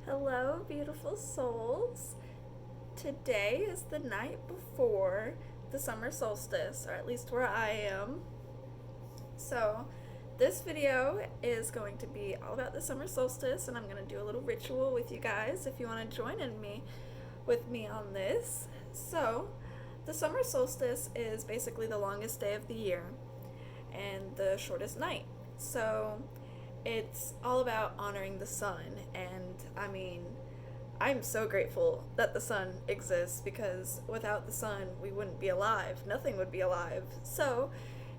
Hello, beautiful souls. Today is the night before the summer solstice, or at least where I am. So, this video is going to be all about the summer solstice, and I'm going to do a little ritual with you guys if you want to join in with me on this. So, the summer solstice is basically the longest day of the year and the shortest night. So, it's all about honoring the sun, and I'm so grateful that the sun exists because without the sun we wouldn't be alive. Nothing would be alive. So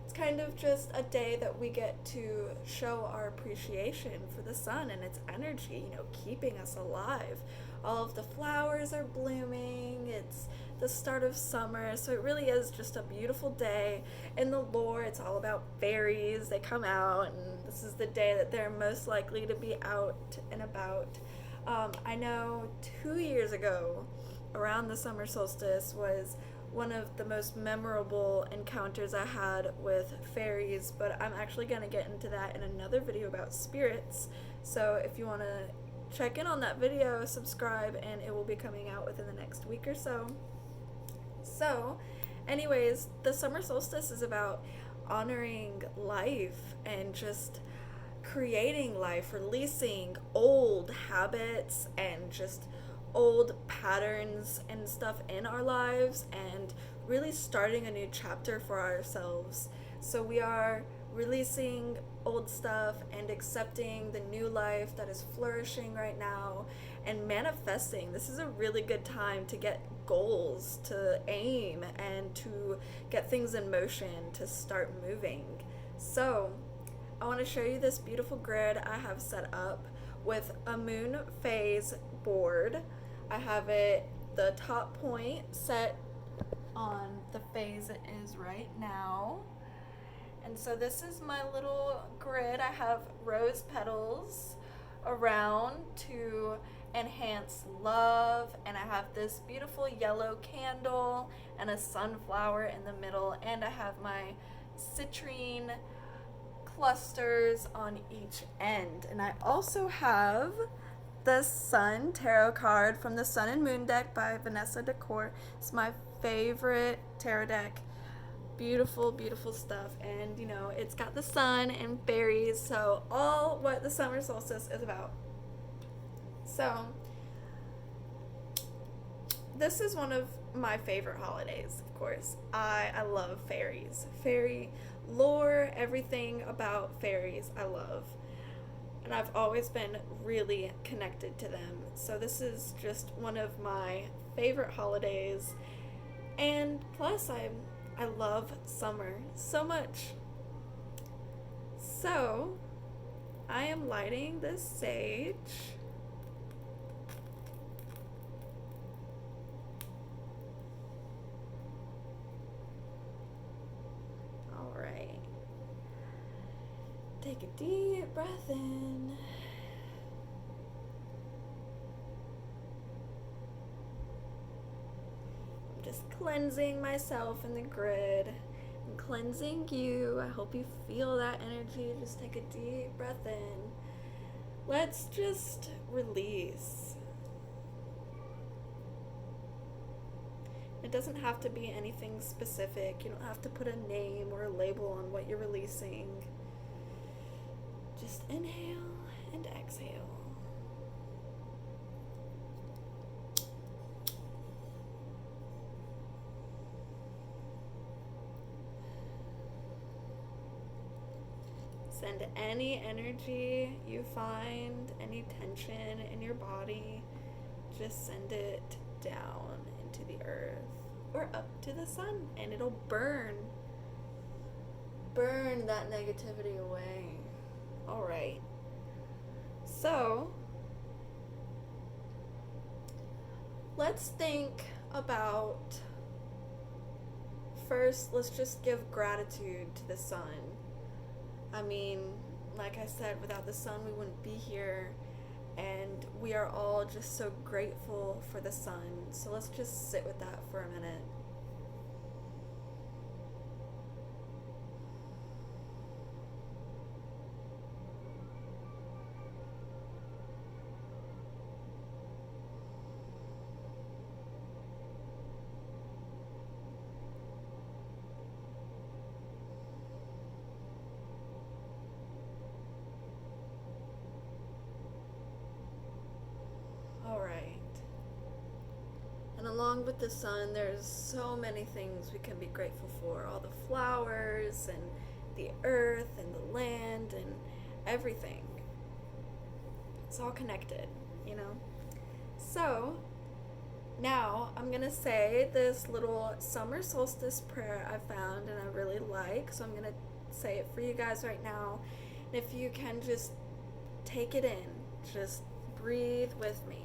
it's kind of just a day that we get to show our appreciation for the sun and its energy, keeping us alive. All of the flowers are blooming. It's the start of summer, so it really is just a beautiful day. In the lore, it's all about fairies. They come out, and this is the day that they're most likely to be out and about. I know 2 years ago, around the summer solstice, was one of the most memorable encounters I had with fairies, but I'm actually going to get into that in another video about spirits. So if you want to check in on that video, subscribe, and it will be coming out within the next week or so. So, anyways, the summer solstice is about honoring life and just creating life, releasing old habits and just old patterns and stuff in our lives, and really starting a new chapter for ourselves. So we are releasing old stuff and accepting the new life that is flourishing right now and manifesting. This is a really good time to get goals, to aim, and to get things in motion, to start moving. So I want to show you this beautiful grid I have set up with a moon phase board. I have the top point set on the phase it is right now. And so this is my little grid. I have rose petals around to enhance love, and I have this beautiful yellow candle and a sunflower in the middle, and I have my citrine clusters on each end. And I also have the Sun Tarot card from the Sun and Moon deck by Vanessa Decor. It's my favorite tarot deck. Beautiful, beautiful stuff. And it's got the sun and fairies, so all what the summer solstice is about. So this is one of my favorite holidays, of course. I love fairies. Fairy lore, everything about fairies I love. And I've always been really connected to them. So this is just one of my favorite holidays. And plus I love summer so much. So I am lighting this sage. Alright. Take a deep breath in. I'm just cleansing myself in the grid and cleansing you. I hope you feel that energy. Just take a deep breath in. Let's just release. It doesn't have to be anything specific. You don't have to put a name or a label on what you're releasing. Just inhale and exhale. Send any energy you find, any tension in your body, just send it down into the earth or up to the sun, and it'll burn that negativity away. Alright, so let's think about, first, let's just give gratitude to the sun. Like I said, without the sun we wouldn't be here, and we are all just so grateful for the sun. So let's just sit with that for a minute. along with the sun, there's so many things we can be grateful for. All the flowers and the earth and the land and everything. It's all connected, you know? So, now I'm going to say this little summer solstice prayer I found and I really like. So I'm going to say it for you guys right now. And if you can just take it in, just breathe with me.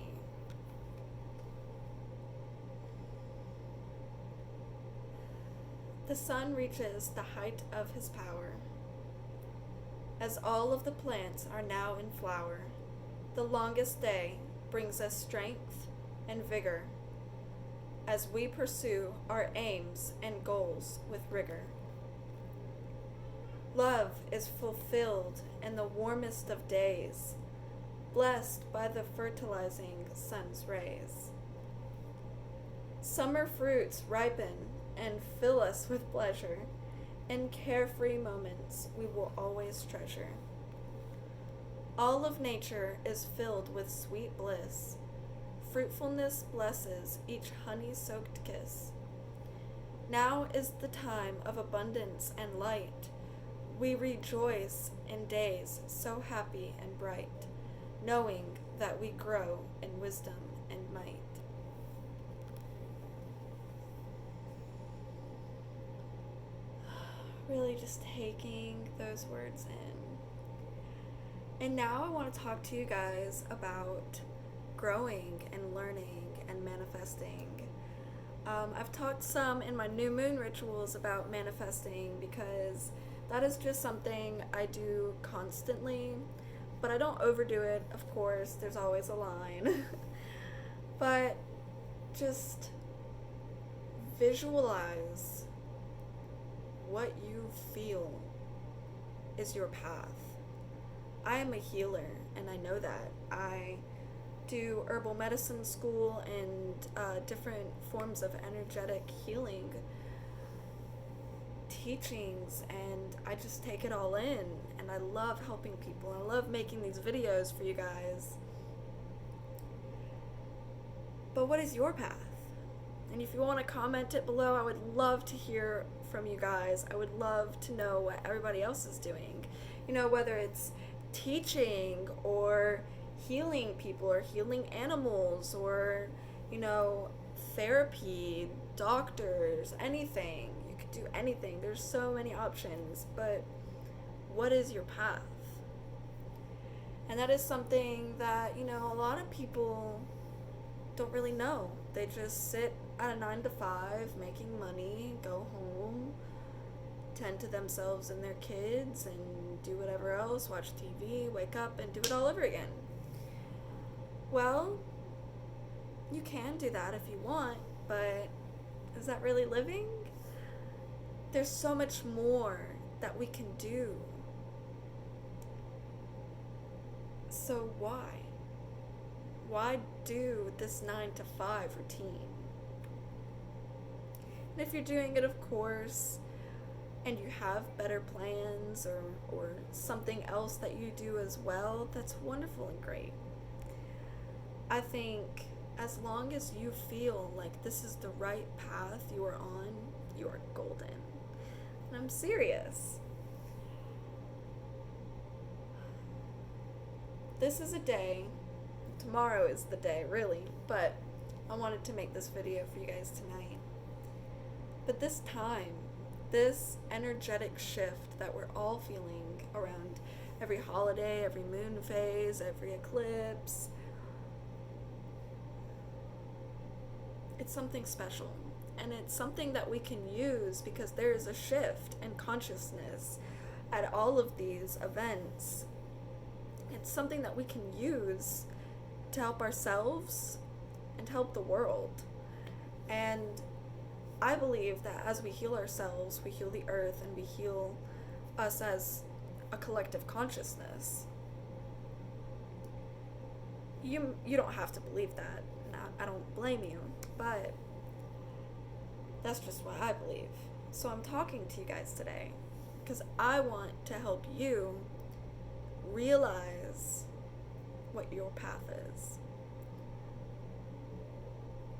The sun reaches the height of his power. As all of the plants are now in flower, the longest day brings us strength and vigor as we pursue our aims and goals with rigor. Love is fulfilled in the warmest of days, blessed by the fertilizing sun's rays. Summer fruits ripen and fill us with pleasure. In carefree moments we will always treasure. All of nature is filled with sweet bliss. Fruitfulness blesses each honey-soaked kiss. Now is the time of abundance and light. We rejoice in days so happy and bright, knowing that we grow in wisdom and might. Really just taking those words in. And now I want to talk to you guys about growing and learning and manifesting. I've talked some in my new moon rituals about manifesting because that is just something I do constantly, but I don't overdo it, of course, there's always a line. But just visualize what you feel is your path. I am a healer, and I know that. I do herbal medicine school and different forms of energetic healing teachings, and I just take it all in, and I love helping people. I love making these videos for you guys. But what is your path? And if you want to comment it below, I would love to hear from you guys. I would love to know what everybody else is doing. You know, whether it's teaching or healing people or healing animals or, you know, therapy, doctors, anything. You could do anything. There's so many options, but what is your path? And that is something that, you know, a lot of people don't really know. They just sit at a 9 to 5 making money, go home, tend to themselves and their kids, and do whatever else, watch TV, wake up, and do it all over again. Well, you can do that if you want, but is that really living? There's so much more that we can do. So why? Why do this 9 to 5 routine? And if you're doing it, of course, and you have better plans or something else that you do as well, that's wonderful and great. I think as long as you feel like this is the right path you are on, you are golden. And I'm serious. This is a day, tomorrow is the day, really, but I wanted to make this video for you guys tonight. But this time, this energetic shift that we're all feeling around every holiday, every moon phase, every eclipse, it's something special. And it's something that we can use because there is a shift in consciousness at all of these events. It's something that we can use to help ourselves and help the world. And I believe that as we heal ourselves, we heal the earth and we heal us as a collective consciousness. You don't have to believe that. I don't blame you, but that's just what I believe. So I'm talking to you guys today because I want to help you realize what your path is.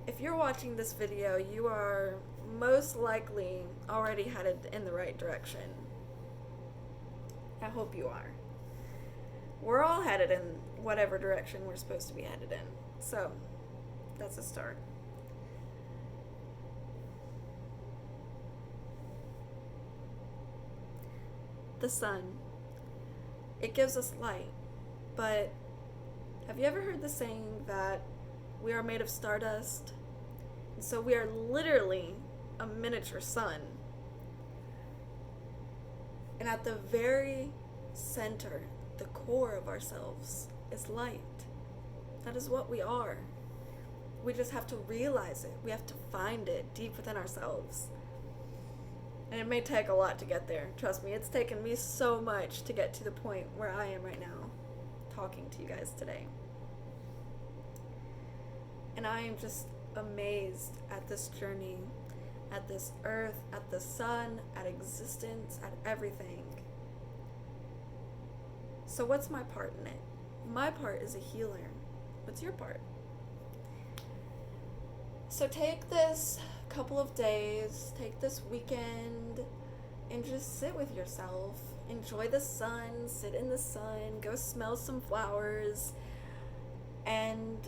if you're watching this video, you are most likely already headed in the right direction. I hope you are. We're all headed in whatever direction we're supposed to be headed in. So, that's a start. The sun. It gives us light. But have you ever heard the saying that we are made of stardust? And so we are literally a miniature sun. And at the very center, the core of ourselves is light. That is what we are. We just have to realize it. We have to find it deep within ourselves. And it may take a lot to get there. Trust me, it's taken me so much to get to the point where I am right now, talking to you guys today. And I am just amazed at this journey, at this earth, at the sun, at existence, at everything. So what's my part in it? My part is a healer. What's your part? So take this couple of days, take this weekend, and just sit with yourself. Enjoy the sun, sit in the sun, go smell some flowers, and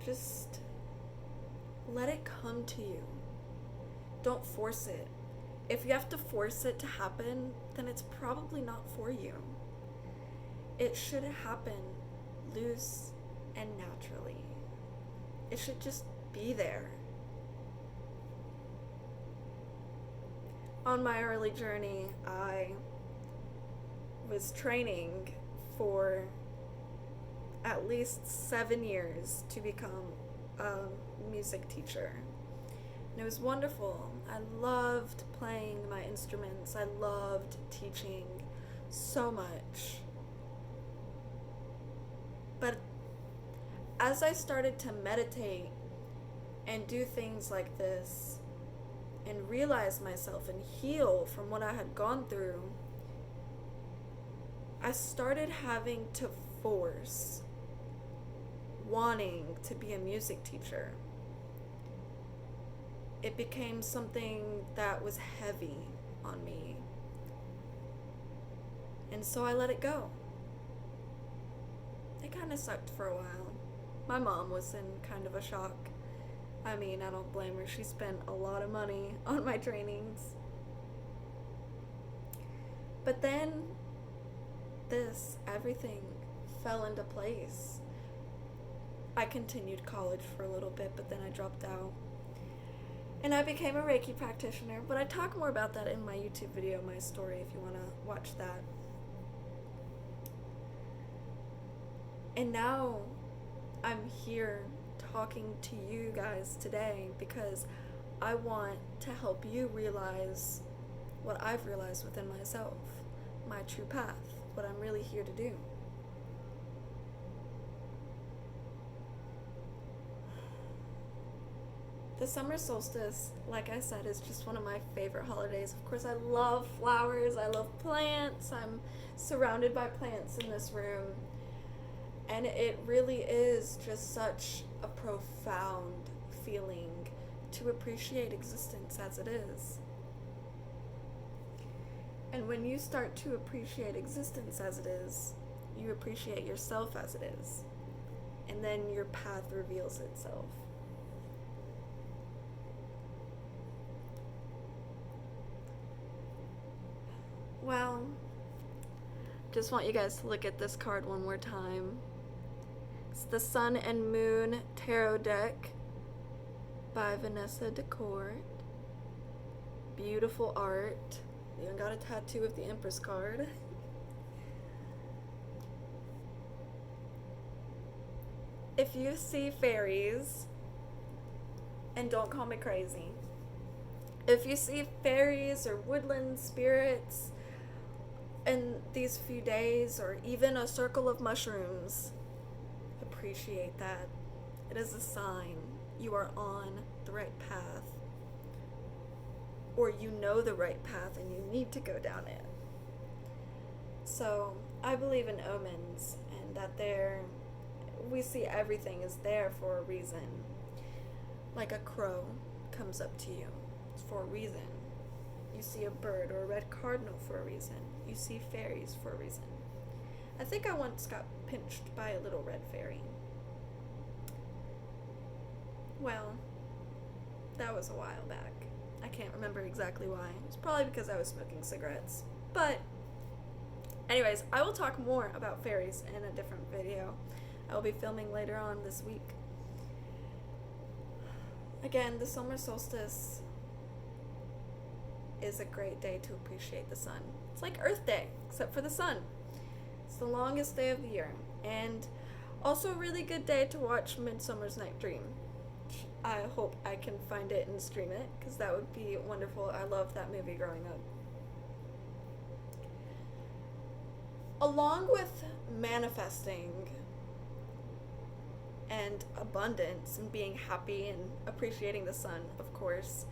just let it come to you. Don't force it. If you have to force it to happen, then it's probably not for you. It should happen loose and naturally. It should just be there. On my early journey, I was training for at least 7 years to become a music teacher. And it was wonderful. I loved playing my instruments. I loved teaching so much. But as I started to meditate and do things like this and realize myself and heal from what I had gone through, I started having to force wanting to be a music teacher. It became something that was heavy on me. And so I let it go. It kind of sucked for a while. My mom was in kind of a shock. I mean, I don't blame her. She spent a lot of money on my trainings. But then everything fell into place. I continued college for a little bit, but then I dropped out. And I became a Reiki practitioner, but I talk more about that in my YouTube video, my story, if you want to watch that. And now I'm here talking to you guys today because I want to help you realize what I've realized within myself, my true path, what I'm really here to do. The summer solstice, like I said, is just one of my favorite holidays. Of course, I love flowers, I love plants, I'm surrounded by plants in this room. And it really is just such a profound feeling to appreciate existence as it is. And when you start to appreciate existence as it is, you appreciate yourself as it is. And then your path reveals itself. Well, just want you guys to look at this card one more time. It's the Sun and Moon Tarot deck by Vanessa Decourt. Beautiful art. Even got a tattoo of the Empress card. If you see fairies, and don't call me crazy, if you see fairies or woodland spirits in these few days, or even a circle of mushrooms, appreciate that. It is a sign you are on the right path, or you know the right path and you need to go down it. So I believe in omens, and that we see everything is there for a reason. Like a crow comes up to you. It's for a reason. You see a bird or a red cardinal for a reason. You see fairies for a reason. I think I once got pinched by a little red fairy. Well, that was a while back. I can't remember exactly why. It was probably because I was smoking cigarettes. But anyways, I will talk more about fairies in a different video. I will be filming later on this week. Again, the summer solstice is a great day to appreciate the sun. It's like Earth Day, except for the sun. It's the longest day of the year, and also a really good day to watch Midsummer's Night Dream. I hope I can find it and stream it, because that would be wonderful. I loved that movie growing up. Along with manifesting and abundance and being happy and appreciating the sun, of course,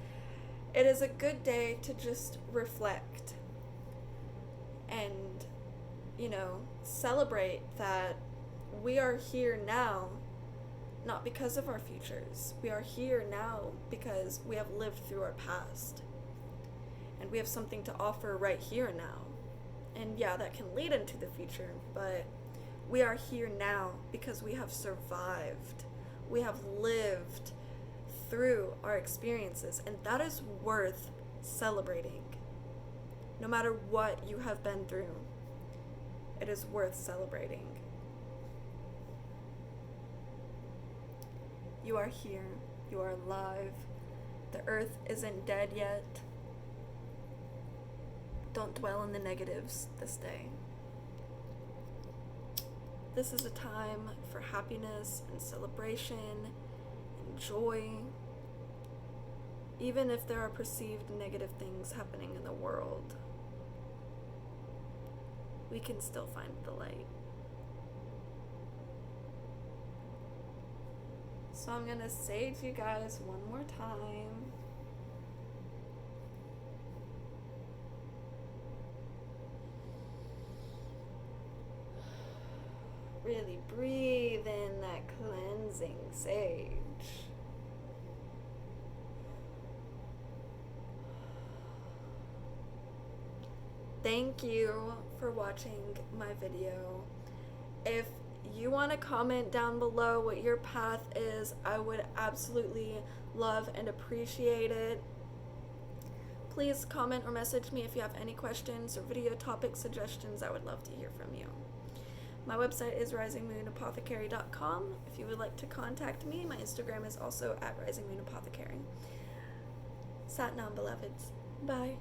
it is a good day to just reflect and, celebrate that we are here now, not because of our futures. We are here now because we have lived through our past. And we have something to offer right here and now. And yeah, that can lead into the future, but we are here now because we have survived. We have lived through our experiences, and that is worth celebrating. No matter what you have been through, it is worth celebrating. You are here. You are alive. The earth isn't dead yet. Don't dwell on the negatives this day. This is a time for happiness and celebration and joy. Even if there are perceived negative things happening in the world, we can still find the light. So I'm gonna say to you guys one more time. Really breathe in that cleansing sage. Thank you for watching my video. If you want to comment down below what your path is, I would absolutely love and appreciate it. Please comment or message me if you have any questions or video topic suggestions. I would love to hear from you. My website is risingmoonapothecary.com. If you would like to contact me, my Instagram is also @risingmoonapothecary. Satnam, beloveds. Bye.